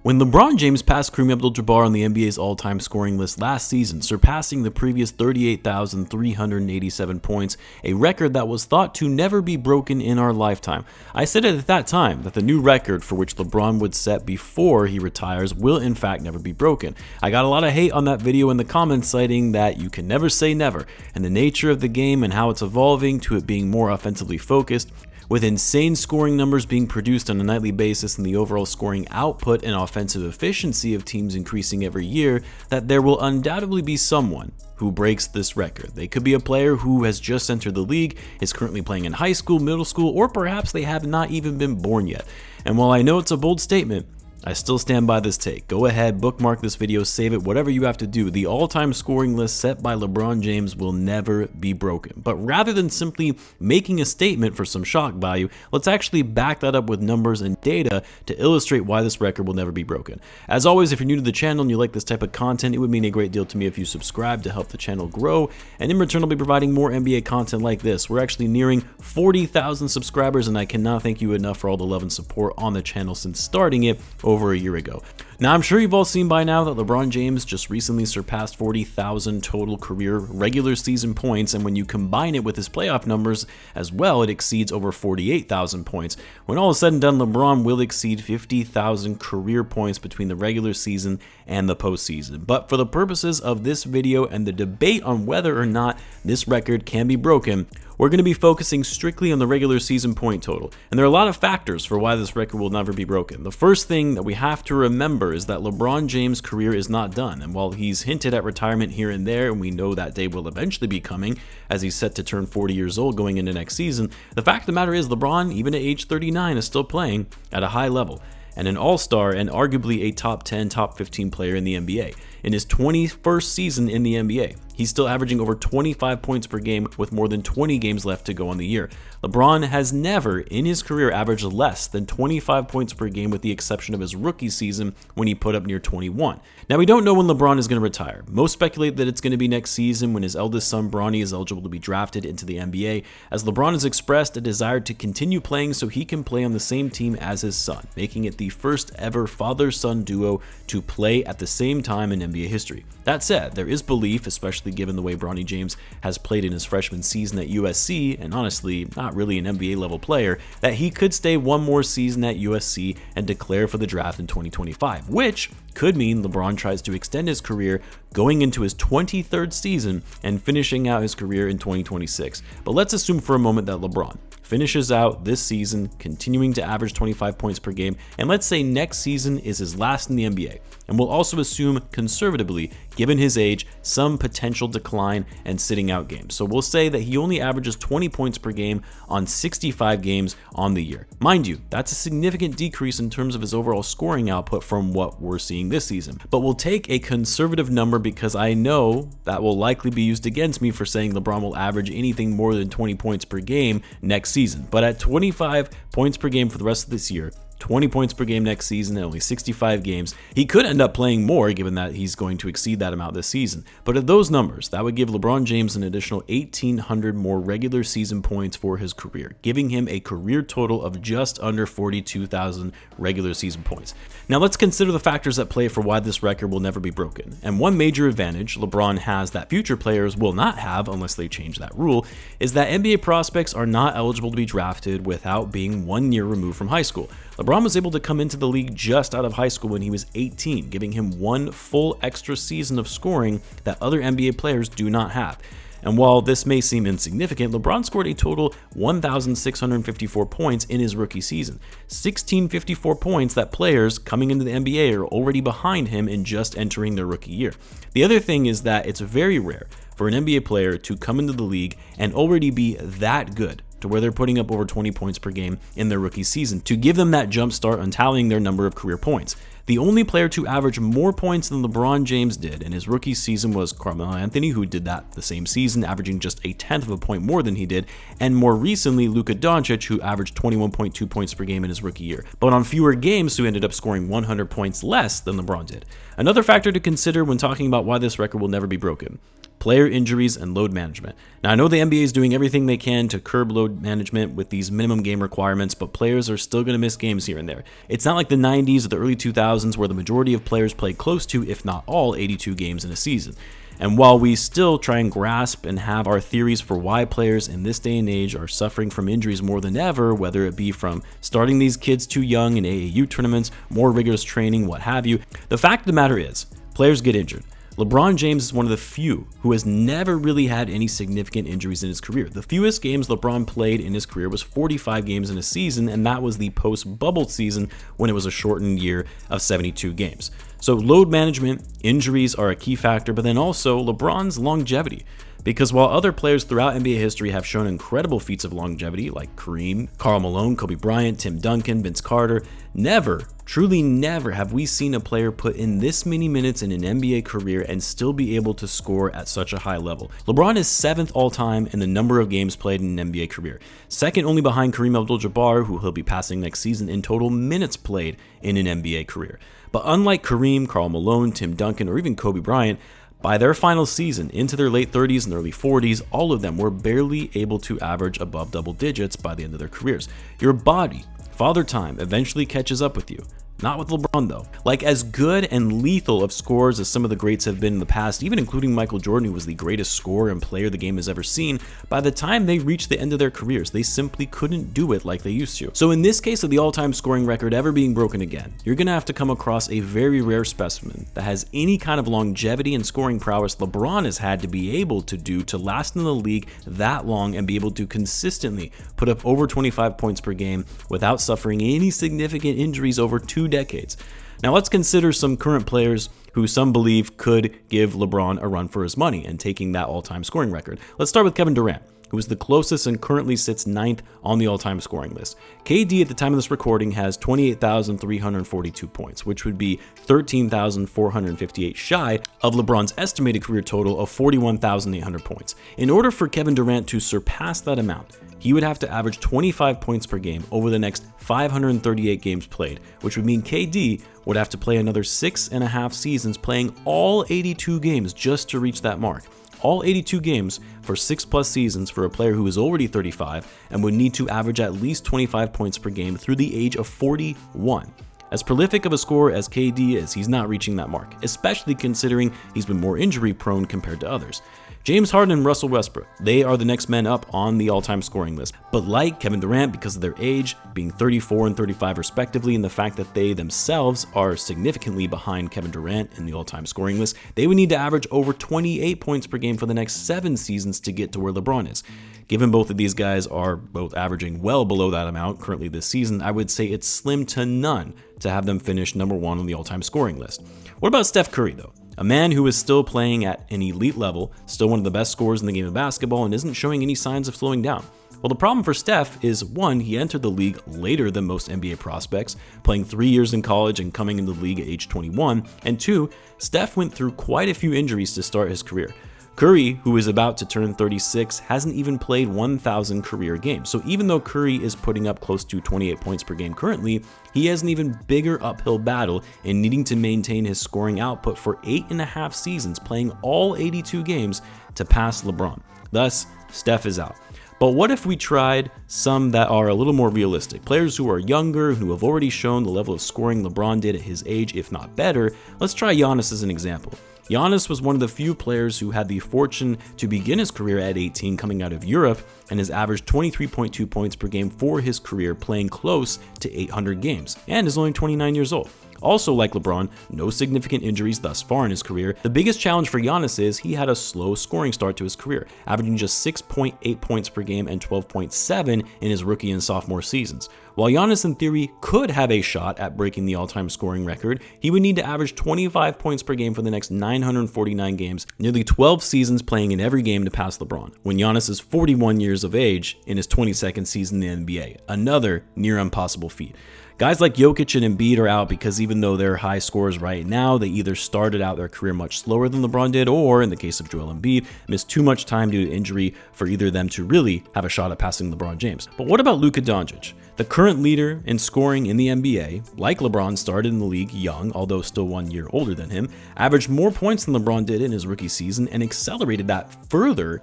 When LeBron James passed Kareem Abdul-Jabbar on the NBA's all-time scoring list last season, surpassing the previous 38,387 points, a record that was thought to never be broken in our lifetime, I said at that time that the new record for which LeBron would set before he retires will in fact never be broken. I got a lot of hate on that video in the comments citing that you can never say never, and the nature of the game and how it's evolving to it being more offensively focused, with insane scoring numbers being produced on a nightly basis and the overall scoring output and offensive efficiency of teams increasing every year, that there will undoubtedly be someone who breaks this record. They could be a player who has just entered the league, is currently playing in high school, middle school, or perhaps they have not even been born yet. And while I know it's a bold statement, I still stand by this take. Go ahead, bookmark this video, save it, whatever you have to do. The all-time scoring list set by LeBron James will never be broken. But rather than simply making a statement for some shock value, let's actually back that up with numbers and data to illustrate why this record will never be broken. As always, if you're new to the channel and you like this type of content, it would mean a great deal to me if you subscribe to help the channel grow. And in return, I'll be providing more NBA content like this. We're actually nearing 40,000 subscribers, and I cannot thank you enough for all the love and support on the channel since starting it over a year ago. Now, I'm sure you've all seen by now that LeBron James just recently surpassed 40,000 total career regular season points, and when you combine it with his playoff numbers as well, it exceeds over 48,000 points. When all is said and done, LeBron will exceed 50,000 career points between the regular season and the postseason. But for the purposes of this video and the debate on whether or not this record can be broken, we're going to be focusing strictly on the regular season point total. And there are a lot of factors for why this record will never be broken. The first thing that we have to remember is that LeBron James' career is not done. And while he's hinted at retirement here and there, and we know that day will eventually be coming as he's set to turn 40 years old going into next season, the fact of the matter is LeBron, even at age 39, is still playing at a high level and an all-star and arguably a top 10, top 15 player in the NBA. In his 21st season in the NBA, he's still averaging over 25 points per game with more than 20 games left to go on the year. LeBron has never in his career averaged less than 25 points per game with the exception of his rookie season when he put up near 21. Now, we don't know when LeBron is going to retire. Most speculate that it's going to be next season when his eldest son Bronny is eligible to be drafted into the NBA, as LeBron has expressed a desire to continue playing so he can play on the same team as his son, making it the first ever father-son duo to play at the same time in NBA history. That said, there is belief, especially given the way Bronny James has played in his freshman season at USC, and honestly, not really an NBA level player, that he could stay one more season at USC and declare for the draft in 2025, which could mean LeBron tries to extend his career going into his 23rd season and finishing out his career in 2026. But let's assume for a moment that LeBron finishes out this season continuing to average 25 points per game, and let's say next season is his last in the NBA. And we'll also assume conservatively, given his age, some potential decline and sitting out games. So we'll say that he only averages 20 points per game on 65 games on the year. Mind you, that's a significant decrease in terms of his overall scoring output from what we're seeing this season. But we'll take a conservative number because I know that will likely be used against me for saying LeBron will average anything more than 20 points per game next season. But at 25 points per game for the rest of this year, 20 points per game next season and only 65 games, he could end up playing more given that he's going to exceed that amount this season. But at those numbers, that would give LeBron James an additional 1,800 more regular season points for his career, giving him a career total of just under 42,000 regular season points. Now let's consider the factors at play for why this record will never be broken. And one major advantage LeBron has that future players will not have unless they change that rule is that NBA prospects are not eligible to be drafted without being 1 year removed from high school. LeBron was able to come into the league just out of high school when he was 18, giving him one full extra season of scoring that other NBA players do not have. And while this may seem insignificant, LeBron scored a total 1,654 points in his rookie season, 1,654 points that players coming into the NBA are already behind him in just entering their rookie year. The other thing is that it's very rare for an NBA player to come into the league and already be that good to where they're putting up over 20 points per game in their rookie season to give them that jump start on tallying their number of career points. The only player to average more points than LeBron James did in his rookie season was Carmelo Anthony, who did that the same season, averaging just a tenth of a point more than he did, and more recently Luka Doncic, who averaged 21.2 points per game in his rookie year, but on fewer games, who ended up scoring 100 points less than LeBron did. Another factor to consider when talking about why this record will never be broken: player injuries, and load management. Now, I know the NBA is doing everything they can to curb load management with these minimum game requirements, but players are still going to miss games here and there. It's not like the 90s or the early 2000s where the majority of players play close to, if not all, 82 games in a season. And while we still try and grasp and have our theories for why players in this day and age are suffering from injuries more than ever, whether it be from starting these kids too young in AAU tournaments, more rigorous training, what have you, the fact of the matter is, players get injured. LeBron James is one of the few who has never really had any significant injuries in his career. The fewest games LeBron played in his career was 45 games in a season, and that was the post-bubble season when it was a shortened year of 72 games. So load management, injuries are a key factor, but then also LeBron's longevity. Because while other players throughout NBA history have shown incredible feats of longevity, like Kareem, Karl Malone, Kobe Bryant, Tim Duncan, Vince Carter, never, truly never have we seen a player put in this many minutes in an NBA career and still be able to score at such a high level. LeBron is 7th all-time in the number of games played in an NBA career, second only behind Kareem Abdul-Jabbar, who he'll be passing next season in total minutes played in an NBA career. But unlike Kareem, Karl Malone, Tim Duncan, or even Kobe Bryant, by their final season, into their late 30s and early 40s, all of them were barely able to average above double digits by the end of their careers. Your body, Father Time, eventually catches up with you. Not with LeBron though. Like, as good and lethal of scorers as some of the greats have been in the past, even including Michael Jordan, who was the greatest scorer and player the game has ever seen, by the time they reached the end of their careers, they simply couldn't do it like they used to. So in this case of the all-time scoring record ever being broken again, you're gonna have to come across a very rare specimen that has any kind of longevity and scoring prowess LeBron has had to be able to do to last in the league that long and be able to consistently put up over 25 points per game without suffering any significant injuries over 2 decades. Now let's consider some current players who some believe could give LeBron a run for his money and taking that all-time scoring record. Let's start with Kevin Durant, who is the closest and currently sits 9th on the all-time scoring list. KD at the time of this recording has 28,342 points, which would be 13,458 shy of LeBron's estimated career total of 41,800 points. In order for Kevin Durant to surpass that amount, he would have to average 25 points per game over the next 538 games played, which would mean KD would have to play another 6.5 seasons playing all 82 games just to reach that mark. All 82 games for 6+ seasons for a player who is already 35 and would need to average at least 25 points per game through the age of 41. As prolific of a scorer as KD is, he's not reaching that mark, especially considering he's been more injury prone compared to others. James Harden and Russell Westbrook, they are the next men up on the all-time scoring list. But like Kevin Durant, because of their age, being 34 and 35 respectively, and the fact that they themselves are significantly behind Kevin Durant in the all-time scoring list, they would need to average over 28 points per game for the next 7 seasons to get to where LeBron is. Given both of these guys are both averaging well below that amount currently this season, I would say it's slim to none to have them finish number 1 on the all-time scoring list. What about Steph Curry though? A man who is still playing at an elite level, still one of the best scorers in the game of basketball, and isn't showing any signs of slowing down. Well, the problem for Steph is, one, he entered the league later than most NBA prospects, playing 3 years in college and coming into the league at age 21, and 2, Steph went through quite a few injuries to start his career. Curry, who is about to turn 36, hasn't even played 1,000 career games. So even though Curry is putting up close to 28 points per game currently, he has an even bigger uphill battle in needing to maintain his scoring output for 8.5 seasons, playing all 82 games to pass LeBron. Thus, Steph is out. But what if we tried some that are a little more realistic? Players who are younger, who have already shown the level of scoring LeBron did at his age, if not better. Let's try Giannis as an example. Giannis was one of the few players who had the fortune to begin his career at 18 coming out of Europe and has averaged 23.2 points per game for his career, playing close to 800 games, and is only 29 years old. Also, like LeBron, no significant injuries thus far in his career. The biggest challenge for Giannis is he had a slow scoring start to his career, averaging just 6.8 points per game and 12.7 in his rookie and sophomore seasons. While Giannis in theory could have a shot at breaking the all-time scoring record, he would need to average 25 points per game for the next 949 games, nearly 12 seasons playing in every game to pass LeBron, when Giannis is 41 years of age in his 22nd season in the NBA. Another near impossible feat. Guys like Jokic and Embiid are out because even though they're high scorers right now, they either started out their career much slower than LeBron did, or in the case of Joel Embiid, missed too much time due to injury for either of them to really have a shot at passing LeBron James. But what about Luka Doncic? The current leader in scoring in the NBA, like LeBron, started in the league young, although still 1 year older than him, averaged more points than LeBron did in his rookie season, and accelerated that further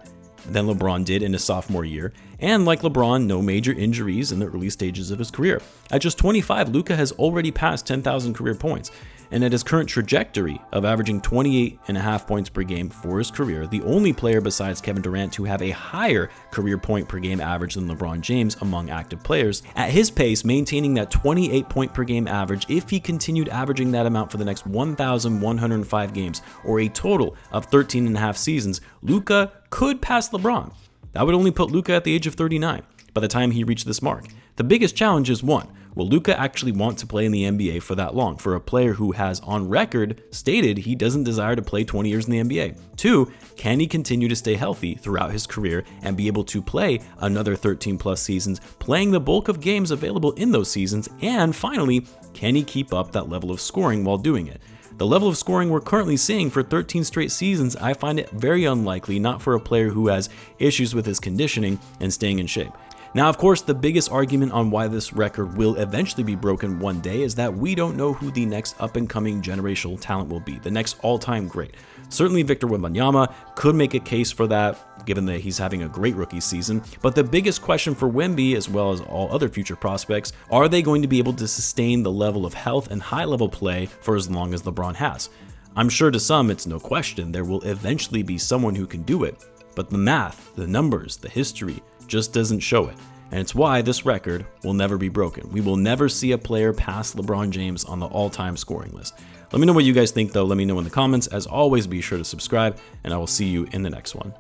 than LeBron did in his sophomore year, and like LeBron, no major injuries in the early stages of his career. At just 25, Luka has already passed 10,000 career points, and at his current trajectory of averaging 28.5 points per game for his career, the only player besides Kevin Durant to have a higher career point per game average than LeBron James among active players. At his pace, maintaining that 28 point per game average, if he continued averaging that amount for the next 1,105 games, or a total of 13.5 seasons, Luka could pass LeBron. That would only put Luka at the age of 39 by the time he reached this mark. The biggest challenge is one, will Luka actually want to play in the NBA for that long, for a player who has on record stated he doesn't desire to play 20 years in the NBA? 2, can he continue to stay healthy throughout his career and be able to play another 13 plus seasons, playing the bulk of games available in those seasons? And finally, can he keep up that level of scoring while doing it? The level of scoring we're currently seeing for 13 straight seasons, I find it very unlikely, not for a player who has issues with his conditioning and staying in shape. Now, of course, the biggest argument on why this record will eventually be broken one day is that we don't know who the next up-and-coming generational talent will be, the next all-time great. Certainly Victor Wembanyama could make a case for that, given that he's having a great rookie season, but the biggest question for Wemby, as well as all other future prospects, are they going to be able to sustain the level of health and high-level play for as long as LeBron has? I'm sure to some, it's no question, there will eventually be someone who can do it, but the math, the numbers, the history just doesn't show it. And it's why this record will never be broken. We will never see a player pass LeBron James on the all-time scoring list. Let me know what you guys think though. Let me know in the comments. As always, be sure to subscribe, and I will see you in the next one.